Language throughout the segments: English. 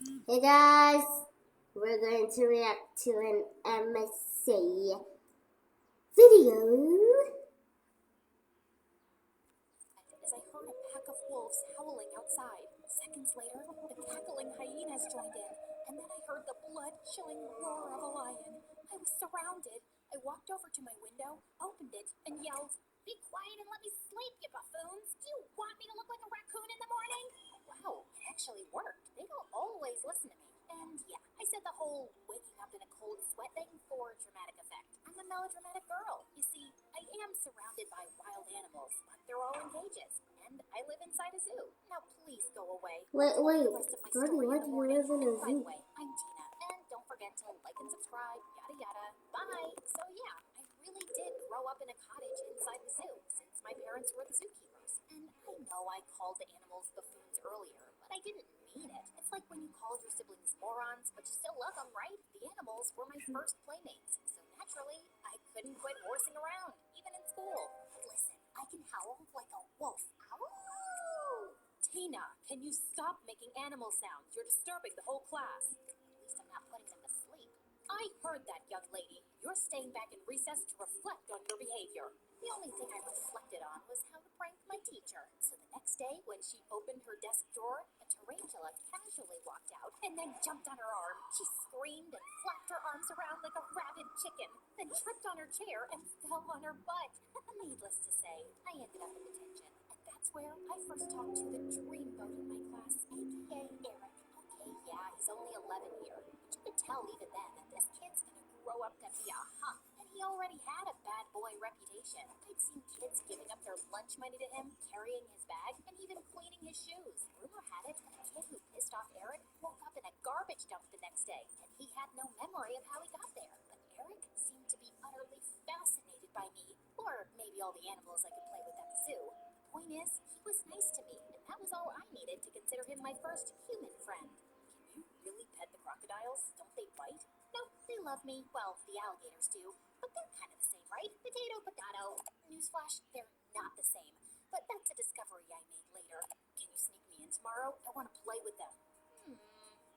Hey guys, we're going to react to an MSC video. As I heard a pack of wolves howling outside. Seconds later, the cackling hyenas joined in, and then I heard the blood-chilling roar of a lion. I was surrounded. I walked over to my window, opened it, and yelled, "Be quiet and let me sleep, you buffoons! Do you want me to look like a raccoon in the morning?" Wow, it actually worked. They don't always listen to me. And yeah, I said the whole waking up in a cold sweat thing for dramatic effect. I'm a melodramatic girl. You see, I am surrounded by wild animals, but they're all in cages, and I live inside a zoo. Now please go away. Wait, The rest of my Jordy, story why in do the you morning. live in a By the zoo? way, I'm Tina, and don't forget to like and subscribe, yada yada. Bye. So yeah, I really did grow up in a cottage inside the zoo, since my parents were the zookeepers. And I know I called the animals buffoons earlier, but I didn't mean it. It's like when you call your siblings morons, but you still love them, right? The animals were my first playmates, so naturally, I couldn't quit horsing around, even in school. Listen, I can howl like a wolf. Ow! Tina, can you stop making animal sounds? You're disturbing the whole class. At least I'm not putting them to sleep. I heard that, young lady. You're staying back in recess to reflect on your behavior. The only thing I reflected on was how to prank my teacher. So the next day, when she opened her desk drawer, a tarantula casually walked out and then jumped on her arm. She screamed and flapped her arms around like a rabid chicken, then tripped on her chair and fell on her butt. Needless to say, I ended up in detention. And that's where I first talked to the dreamboat in my class, aka Eric. Okay, yeah, he's only 11 here, but you could tell even then that this kid's gonna grow up to be a hunk. And he already had a bad boy reputation. I'd seen kids giving up their lunch money to him, carrying his bag, and even cleaning his shoes. Rumor had it that a kid who pissed off Eric woke up in a garbage dump the next day, and he had no memory of how he got there. But Eric seemed to be utterly fascinated by me, or maybe all the animals I could play with at the zoo. The point is, he was nice to me, and that was all I needed to consider him my first human friend. Can you really pet the crocodiles? Don't they bite? No, they love me. Well, the alligators do, but they're kind of the same, right? Potato, potato. Newsflash, they're not the same. But that's a discovery I made later. Can you sneak me in tomorrow? I want to play with them.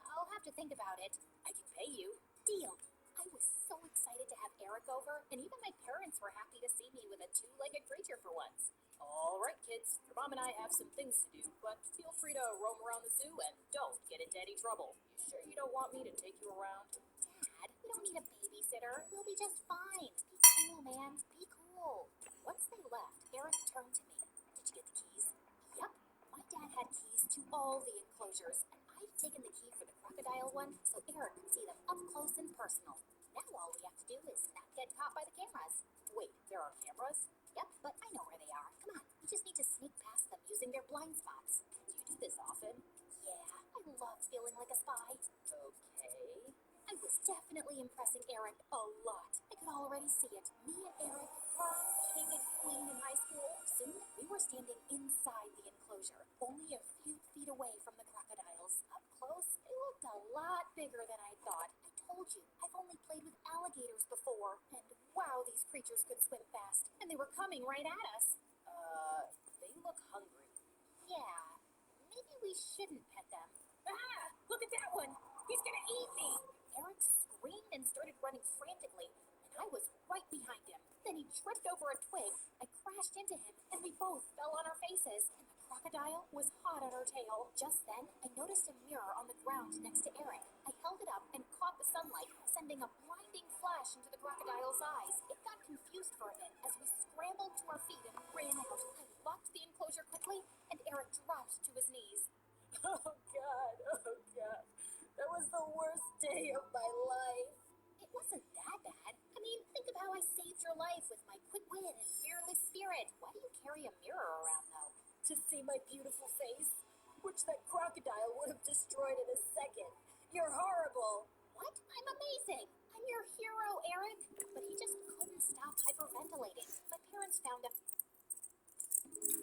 I'll have to think about it. I can pay you. Deal. I was so excited to have Eric over, and even my parents were happy to see me with a two-legged creature for once. All right, kids. Your mom and I have some things to do, but feel free to roam around the zoo and don't get into any trouble. You sure you don't want me to take you around? Dad, we don't need a babysitter. We'll be just fine. Be cool, man. Be cool. Once they left, Eric turned to me. Did you get the keys? Yep. My dad had keys to all the enclosures, and I'd taken the key for the crocodile one so Eric could see them up close and personal. Now all we have to do is not get caught by the cameras. Wait, there are cameras? Yep, but I know where they are. Come on, we just need to sneak past them using their blind spots. Do you do this often? Yeah, I love feeling like a spy. Okay. I was definitely impressing Eric a lot. I could already see it. Me and Eric, prom king and queen in high school. Soon, we were standing inside the enclosure, only a few feet away from the crocodiles. Up close, they looked a lot bigger than I thought. I told you, I've only played with alligators before, and wow, these creatures could swim fast, and they were coming right at us. They look hungry. Yeah, maybe we shouldn't pet them. Ah, look at that one! He's gonna eat me! Eric screamed and started running frantically, and I was right behind him. Then he tripped over a twig. I crashed into him, and we both fell on our faces. And the crocodile was hot on her tail. Just then, I noticed a mirror on the ground next to Eric. I held it up and caught the sunlight, sending a blinding flash into the crocodile's eyes. It got confused for a bit as we scrambled to our feet and ran out. I locked the enclosure quickly, and Eric dropped to his knees. Oh God, oh God. That was the worst day of my life. It wasn't that bad. I mean, think of how I saved your life with my quick wit and fearless spirit. Why do you carry a mirror around, though? To see my beautiful face, which that crocodile would have destroyed in a second. You're horrible. What? I'm amazing. I'm your hero, Eric. But he just couldn't stop hyperventilating. My parents found out.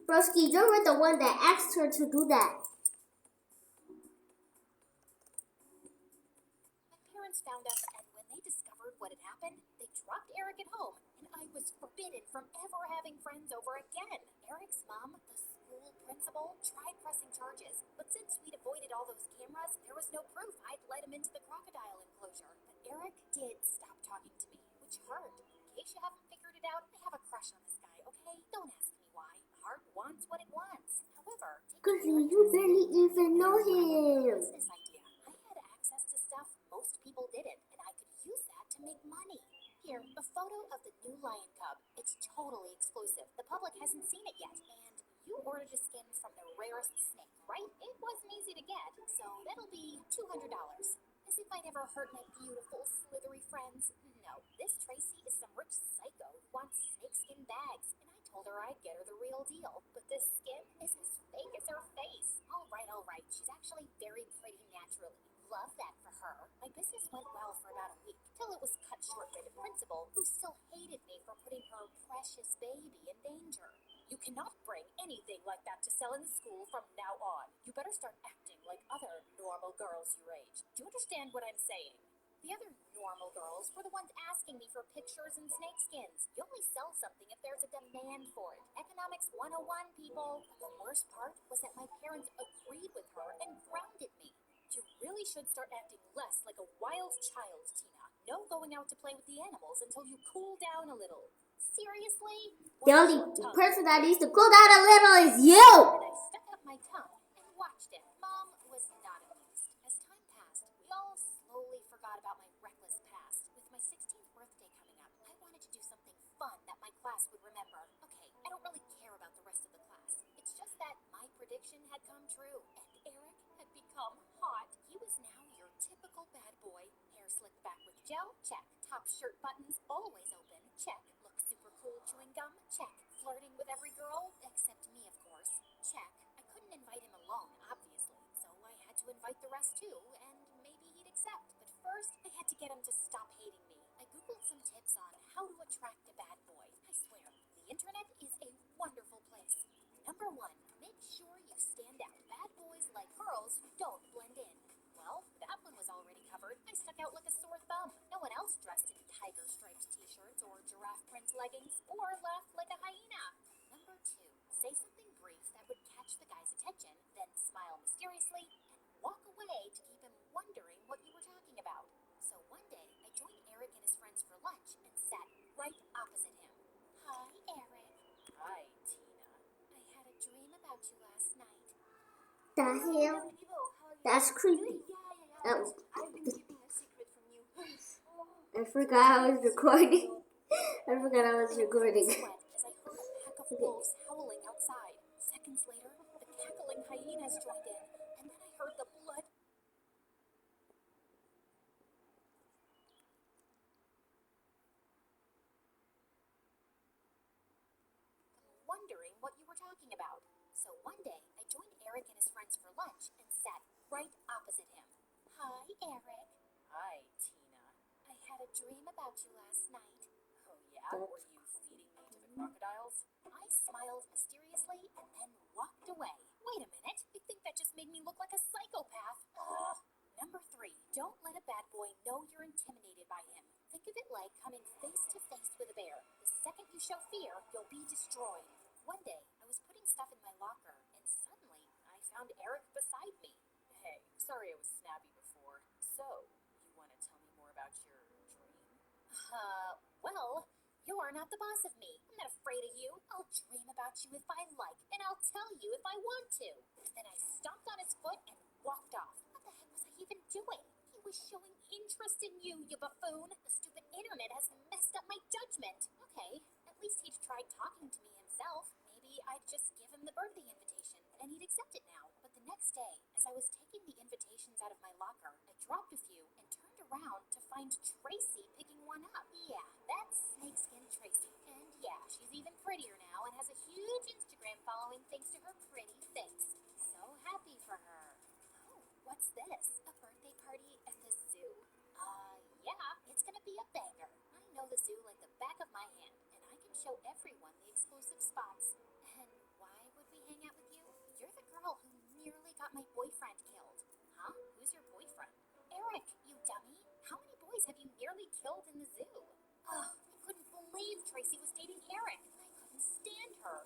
Broski, you were the one that asked her to do that. Found us, and when they discovered what had happened, they dropped Eric at home, and I was forbidden from ever having friends over again. Eric's mom, the school principal, tried pressing charges, but since we'd avoided all those cameras, there was no proof I'd let him into the crocodile enclosure. But Eric did stop talking to me, which hurt. In case you haven't figured it out, I have a crush on this guy, okay? Don't ask me why. Heart wants what it wants. However, Cookie, you barely even know him. business idea. I had access to stuff most people didn't, and I could use that to make money. Here, a photo of the new lion cub. It's totally exclusive. The public hasn't seen it yet, and you ordered a skin from the rarest snake, right? It wasn't easy to get, so that'll be $200. As if I'd ever hurt my beautiful, slithery friends. No, this Tracy is some rich psycho who wants snakeskin bags, and I told her I'd get her the real deal. But this skin is as fake as her face. All right. She's actually very pretty naturally. Love that for her. My business went well for about a week, till it was cut short by the principal, who still hated me for putting her precious baby in danger. You cannot bring anything like that to sell in the school from now on. You better start acting like other normal girls your age. Do you understand what I'm saying? The other normal girls were the ones asking me for pictures and snakeskins. You only sell something if there's a demand for it. Economics 101, people. But the worst part was that my parents agreed with her and grounded me. You really should start acting less like a wild child, Tina. No going out to play with the animals until you cool down a little. Seriously? The only person that needs to cool down a little is you. And I stuck up my tongue and watched it. Mom was not amused. As time passed, we all slowly forgot about my reckless past. With my 16th birthday coming up, I wanted to do something fun that my class would remember. Okay, I don't really care about the rest of the class. It's just that my prediction had come true, and Eric had become hot. He was now your typical bad boy. Hair slicked back with gel? Check. Top shirt buttons always open? Check. Look super cool chewing gum? Check. Flirting with every girl? Except me, of course. Check. I couldn't invite him alone, obviously, so I had to invite the rest too, and maybe he'd accept. But first, I had to get him to stop hating me. I googled some tips on how to attract a bad boy. I swear, the internet is a wonderful place. Number 1, make sure you stand out. Bad boys like girls who don't blend in. Well, that one was already covered. I stuck out like a sore thumb. No one else dressed in tiger striped t-shirts or giraffe print leggings or laughed like a hyena. Number 2, say something brief that would catch the guy's attention, then smile mysteriously and walk away to keep him wondering what you were talking about. So one day, I joined Eric and his friends for lunch and sat right opposite him. Hi, Eric. Hi, Tina. I had a dream about you last night. The hell? That's creepy. I've been keeping a secret from you. I forgot I was recording. I forgot I was recording. Sweat as I heard a pack of wolves howling outside. Seconds later, the cackling hyenas joined in, and then I heard the blood. Wondering what you were talking about. So one day, I joined Eric and his friends for lunch and sat right opposite him. Hi, Eric. Hi, Tina. I had a dream about you last night. Oh, yeah? Were you feeding me to the crocodiles? I smiled mysteriously and then walked away. Wait a minute. I think that just made me look like a psychopath. Ugh. Number 3, don't let a bad boy know you're intimidated by him. Think of it like coming face to face with a bear. The second you show fear, you'll be destroyed. One day, I was putting stuff in my locker, and suddenly, I found Eric beside me. Hey, sorry I was snabby before. So, you want to tell me more about your dream? Well, you're not the boss of me. I'm not afraid of you. I'll dream about you if I like, and I'll tell you if I want to. Then I stomped on his foot and walked off. What the heck was I even doing? He was showing interest in you, you buffoon. The stupid internet has messed up my judgment. Okay, at least he'd tried talking to me himself. Maybe I'd just give him the birthday invitation, and he'd accept it now. But the next day, as I was taking the invitations out of my locker, I dropped a few and turned around to find Tracy picking one up. Yeah, that's Snakeskin Tracy. And yeah, she's even prettier now and has a huge Instagram following thanks to her pretty face. So happy for her. Oh, what's this? A birthday party at the zoo? Yeah, it's gonna be a banger. I know the zoo like the back of my hand, and I can show everyone the exclusive spots. And why would we hang out with you? You're the girl who nearly got my boyfriend killed. Huh? Who's your boyfriend? Eric, you dummy. How many boys have you nearly killed in the zoo? Ugh, I couldn't believe Tracy was dating Eric. I couldn't stand her.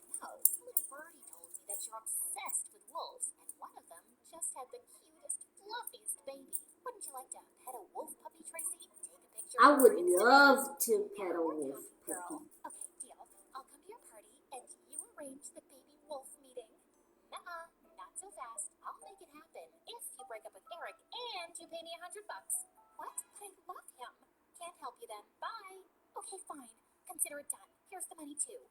You know, little birdie told me that you're obsessed with wolves, and one of them just had the cutest, fluffiest baby. Wouldn't you like to pet a wolf puppy, Tracy? Take a picture I of would her love Instagram. to pet a Or wolf Taffy Girl. puppy. Okay, deal. I'll come to your party and you arrange the baby wolf meeting. Nuh-uh, not so fast. I'll make it happen if you break up with Eric and you pay me $100. What? But I love him. Can't help you then. Bye. Okay, fine. Consider it done. Here's the money too.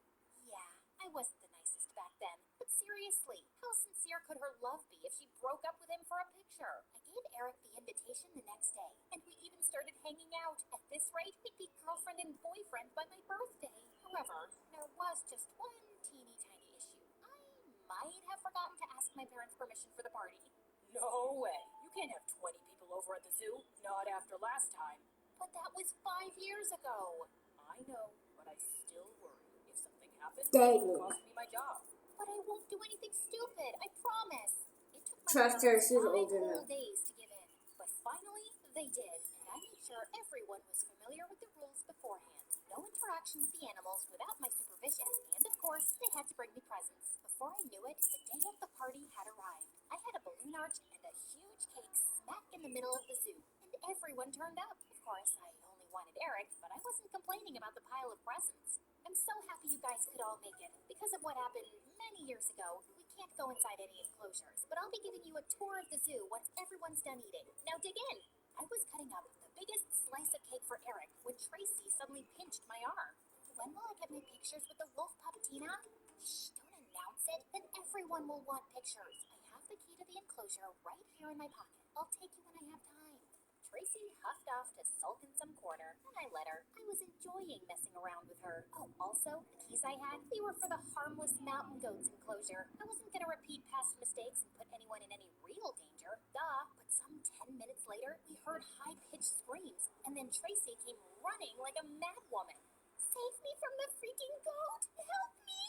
Yeah, I wasn't the nicest back then. But seriously, how sincere could her love be if she broke up with him for a picture? I gave Eric the invitation the next day, and we even started hanging out. At this rate, we'd be girlfriend and boyfriend by my birthday. However, there was just one teeny tiny issue. I might have forgotten to ask my parents' permission for the party. No way. You can't have 20 people over at the zoo. Not after last time. But that was 5 years ago. I know, but I still worry. If something happens, Dang it it. will cost me my job. But I won't do anything stupid, I promise. It took my Trust her, parents she's 5 old whole enough. days to give in. But finally, they did. And I made sure everyone was familiar with the rules beforehand. No interaction with the animals without my supervision. And of course, they had to bring me presents. Before I knew it, the day of the party had arrived. I had a balloon arch and a huge cake smack in the middle of the zoo. And everyone turned up. Of course, I only wanted Eric, but I wasn't complaining about the pile of presents. I'm so happy you guys could all make it. Because of what happened many years ago, we can't go inside any enclosures, but I'll be giving you a tour of the zoo once everyone's done eating. Now dig in. I was cutting up the biggest slice of cake for Eric when Tracy suddenly pinched my arm. When will I get my pictures with the wolf pup, Tina? Shh, don't announce it. Then everyone will want pictures. I have the key to the enclosure right here in my pocket. I'll take you when I have time. Tracy huffed off to sulk in some corner, and I let her. I was enjoying messing around with her. Oh, also, the keys I had, they were for the harmless mountain goats enclosure. I wasn't going to repeat past mistakes and put anyone in any real danger. Duh. But some 10 minutes later, we heard high-pitched screams, and then Tracy came running like a mad woman. Save me from the freaking goat! Help me!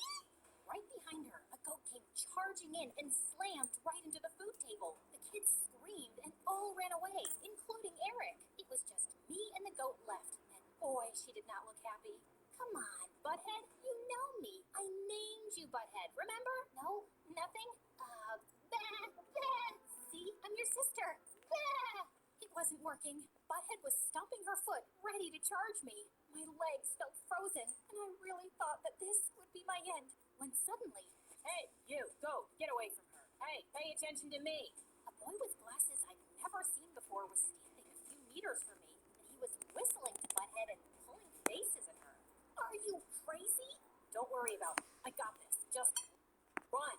Right behind her, a goat came charging in and slammed right into the food table. The kids screamed and all ran away, including Eric. It was just me and the goat left, and boy, she did not look happy. Come on, Butthead, you know me. I named you Butthead, remember? No? Nothing? Bah, bah. See, I'm your sister. Bah. It wasn't working. Butthead was stomping her foot, ready to charge me. My legs felt frozen, and I really thought that this would be my end, when suddenly, Hey, you, go. Get away from her. Hey, pay attention to me. a boy with glasses I'd never seen before was standing a few meters from me, and he was whistling to Butthead and pulling faces at her. Are you crazy? Don't worry about it. I got this. Just run.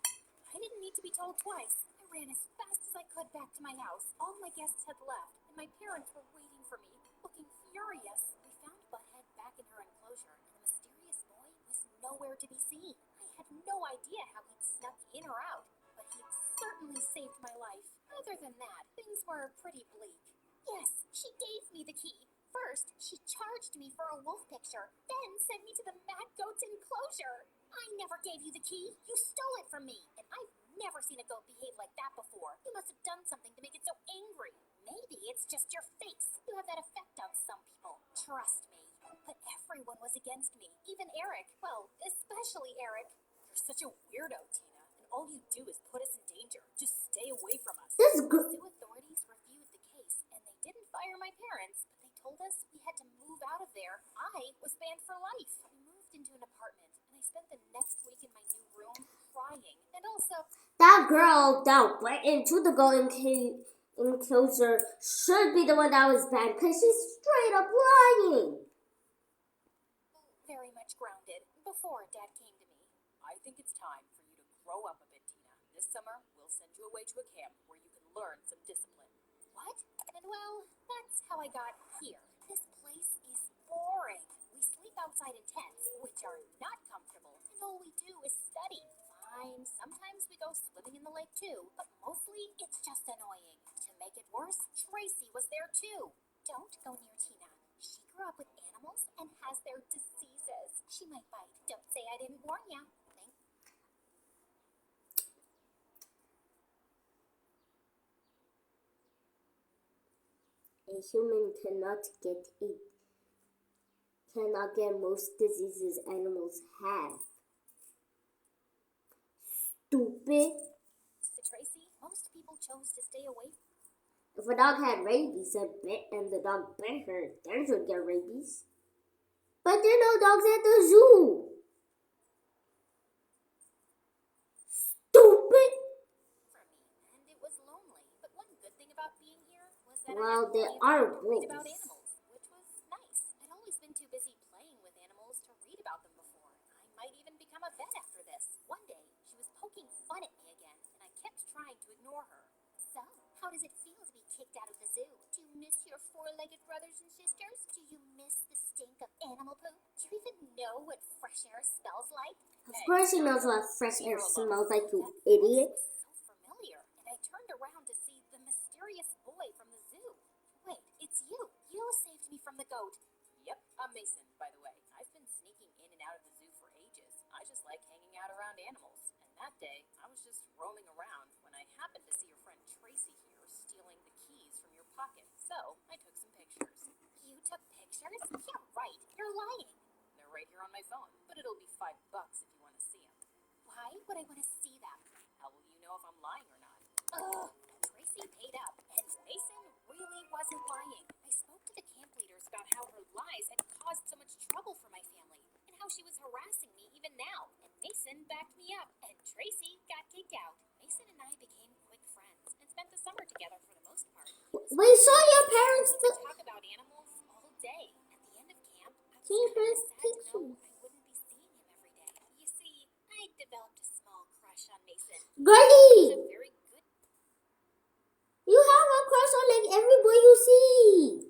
I didn't need to be told twice. I ran as fast as I could back to my house. All my guests had left, and my parents were waiting for me, looking furious. We found Butthead back in her enclosure, and the mysterious boy was nowhere to be seen. I had no idea how he'd snuck in or out, but he'd certainly saved my life. Other than that, things were pretty bleak. Yes, she gave me the key. First, she charged me for a wolf picture, then sent me to the Mad Goat's enclosure. I never gave you the key. You stole it from me, and I've never seen a goat behave like that before. You must have done something to make it so angry. Maybe it's just your face. You have that effect on some people. Trust me. But everyone was against me, even Eric. Well, especially Eric. You're such a weirdo, Tina, and all you do is put us in danger. Just stay away from us. This The girl. zoo authorities reviewed the case, and they didn't fire my parents, but they told us we had to move out of there. I was banned for life. We moved into an apartment, and I spent the next week in my new room crying, and also That girl that went into the golden enclosure should be the one that was banned because she's straight up lying. very much grounded before Dad came to me. I think it's time for you to grow up a bit, Tina. This summer, we'll send you away to a camp where you can learn some discipline. What? And well, that's how I got here. This place is boring. We sleep outside in tents, which are not comfortable, and all we do is study. Fine, sometimes we go swimming in the lake too, but mostly it's just annoying. To make it worse, Tracy was there too. Don't go near Tina. She grew up with animals and has their diseases. She might bite. Don't say I didn't warn ya. A human cannot get most diseases animals have. Stupid. To Tracy, most people chose to stay away. If a dog had rabies and the dog bit her, theirs would get rabies. But there are no dogs at the zoo. Stupid. For me, and it was lonely. But one good thing about being here was that Well, I had there plenty of are time to read about wolves. animals, which was nice. I'd always been too busy playing with animals to read about them before. I might even become a vet after this. One day, she was poking fun at me again, and I kept trying to ignore her. So, how does it feel to be kicked out of the zoo? Do you miss your four-legged brothers and sisters? Do you miss the stink of animal poop? Do you even know what fresh air smells like? Of course he knows what fresh air smells like, you idiot. That voice was so familiar, and I turned around to see the mysterious boy from the zoo. Wait, it's you. You saved me from the goat. Yep, I'm Mason, by the way. I've been sneaking in and out of the zoo for ages. I just like hanging out around animals. And that day, I was just roaming around when I happened to see your friend Tracy here stealing the keys from your pocket. So, I took some pictures. You took pictures? You're right. You're lying. They're right here on my phone, but it'll be $5 if you want to see them. Why would I want to see them? How will you know if I'm lying or not? Ugh. Tracy paid up, and Mason really wasn't lying. I spoke to the camp leaders about how her lies had caused so much trouble for my family, and how she was harassing me even now. And Mason backed me up, and Tracy got kicked out. Mason and I became quick friends and spent the summer together for the most part. We saw your parents. We would talk about animals all day. At the end of camp, I was Can you kind of press sad to know pictures? I wouldn't be seeing him every day. You see, I developed a small crush on Mason. He was Gertie, a very good you have a crush on like every boy you see.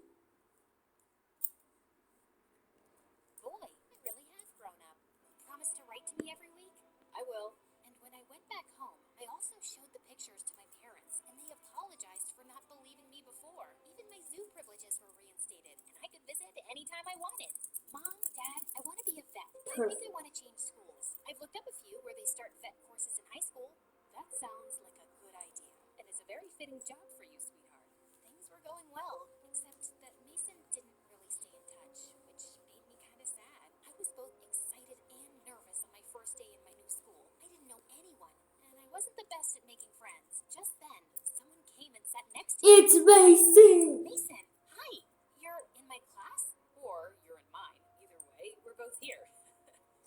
boy. I really have grown up. Promise to write to me every week? I will. And when I went back home, I also showed the pictures to my parents, and they apologized for not believing me before. Even my zoo privileges were reinstated, and I could visit anytime I wanted. Mom, Dad, I want to be a vet, but I think I want to change schools. I've looked up a few where they start vet courses in high school. That sounds like a good idea. And it's a very fitting job for you, sweetheart. Things were going well, except that Mason didn't really stay in touch, which made me kind of sad. I was both excited and nervous on my first day in my new school. I didn't know anyone, and I wasn't the best at making friends. Just then, someone came and sat next to me. It's Mason. Mason, hi. You're in my class? Or you're in mine. Either way, we're both here.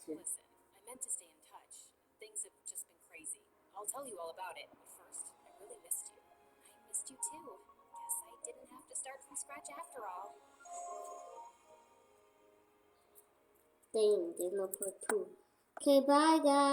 Listen, I meant to stay in touch. Things have just been crazy. I'll tell you all about it, but first, I really missed you. I missed you too. Guess I didn't have to start from scratch after all. Dang, there's no part 2. Okay, bye guys.